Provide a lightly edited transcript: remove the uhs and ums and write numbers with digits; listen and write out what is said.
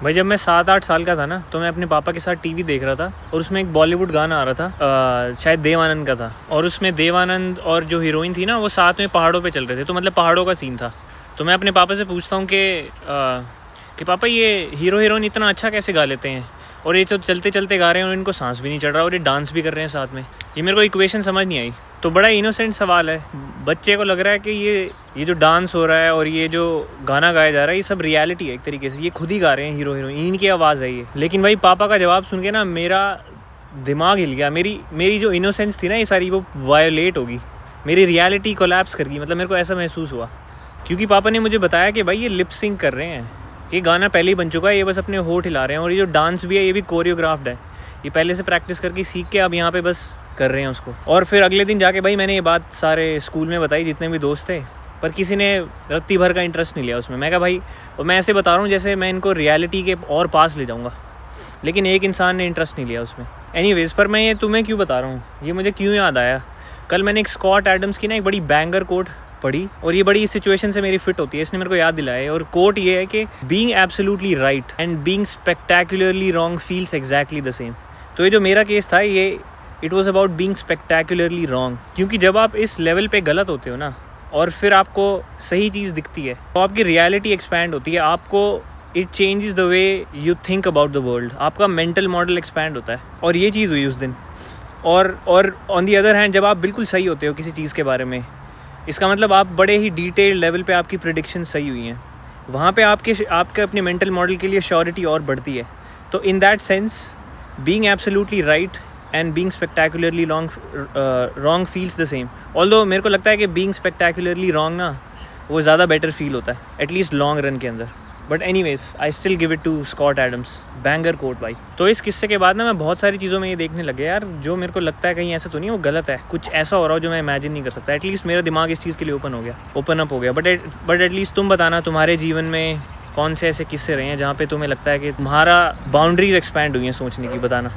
भाई जब मैं 7-8 साल का था ना, तो मैं अपने पापा के साथ टीवी देख रहा था और उसमें एक बॉलीवुड गाना आ रहा था, शायद देव आनंद का था। और उसमें देव आनंद और जो हीरोइन थी ना, वो साथ में पहाड़ों पे चल रहे थे, तो मतलब पहाड़ों का सीन था। तो मैं अपने पापा से पूछता हूँ कि पापा ये हीरो हीरोइन इतना अच्छा कैसे गा लेते हैं, और ये तो चलते चलते गा रहे हैं और इनको सांस भी नहीं चढ़ रहा और ये डांस भी कर रहे हैं साथ में। ये मेरे को इक्वेशन समझ नहीं आई। तो बड़ा इनोसेंट सवाल है। बच्चे को लग रहा है कि ये जो डांस हो रहा है और ये जो गाना गाया जा रहा है, ये सब रियलिटी है एक तरीके से, ये खुद ही गा रहे हैं हीरो हीरोइन, इनकी आवाज़ है ये। लेकिन भाई पापा का जवाब सुन के ना मेरा दिमाग हिल गया। मेरी जो इनोसेंस थी ना, ये सारी वो वायोलेट होगी, मेरी रियलिटी कोलैप्स कर गई। मतलब मेरे को ऐसा महसूस हुआ, क्योंकि पापा ने मुझे बताया कि भाई ये लिप सिंक कर रहे हैं, ये गाना पहले ही बन चुका है, ये बस अपने होठ हिला रहे हैं, और ये जो डांस भी है ये भी कोरियोग्राफ्ड है, ये पहले से प्रैक्टिस करके सीख के अब यहाँ पे बस कर रहे हैं उसको। और फिर अगले दिन जाके भाई मैंने ये बात सारे स्कूल में बताई, जितने भी दोस्त थे, पर किसी ने रत्ती भर का इंटरेस्ट नहीं लिया उसमें। मैं कहा भाई, और मैं ऐसे बता रहा हूँ जैसे मैं इनको रियलिटी के और पास ले जाऊँगा, लेकिन एक इंसान ने इंटरेस्ट नहीं लिया उसमें। एनीवेज, पर मैं ये तुम्हें क्यों बता रहा हूँ, ये मुझे क्यों याद आया, कल मैंने एक स्कॉट एडम्स की ना एक बड़ी बैंगर कोट पढ़ी, और ये बड़ी इस सिचुएशन से मेरी फिट होती है, इसने मेरे को याद दिलाया। और कोट ये है कि being absolutely right and being spectacularly wrong feels exactly the same. तो ये जो मेरा केस था, ये it was about being spectacularly wrong, क्योंकि जब आप इस लेवल पे गलत होते हो ना, और फिर आपको सही चीज़ दिखती है, तो आपकी रियलिटी एक्सपैंड होती है, आपको it changes the way you think about the world, आपका मेंटल मॉडल एक्सपैंड होता है। और ये चीज़ हुई उस दिन। और ऑन दी अदर हैंड, जब आप बिल्कुल सही होते हो किसी चीज़ के बारे में, इसका मतलब आप बड़े ही डिटेल लेवल पे आपकी प्रेडिक्शन सही हुई हैं, वहाँ पे आपके अपने मेंटल मॉडल के लिए श्योरिटी और बढ़ती है। तो in that sense, being absolutely right and being spectacularly wrong feels the same. Although मेरे को लगता है कि बीइंग स्पेक्टेकुलरली रॉन्ग ना, वो ज़्यादा बेटर फील होता है, एटलीस्ट लॉन्ग रन के अंदर। But anyways, I still give it to Scott Adams, banger quote भाई। तो इस किस्से के बाद ना मैं बहुत सारी चीज़ों में ये देखने लग गया यार, जो मेरे को लगता है कहीं ऐसा तो नहीं वो गलत है, कुछ ऐसा हो रहा हो जो मैं इमेजिन नहीं कर सकता। एटलीस्ट मेरा दिमाग इस चीज़ के लिए ओपन अप हो गया। बट एटलीस्ट तुम बताना, तुम्हारे जीवन में कौन से ऐसे किस्से रहे हैं जहाँ पे तुम्हें लगता है कि तुम्हारा बाउंड्रीज एक्सपैंड हुई हैं सोचने की, बताना।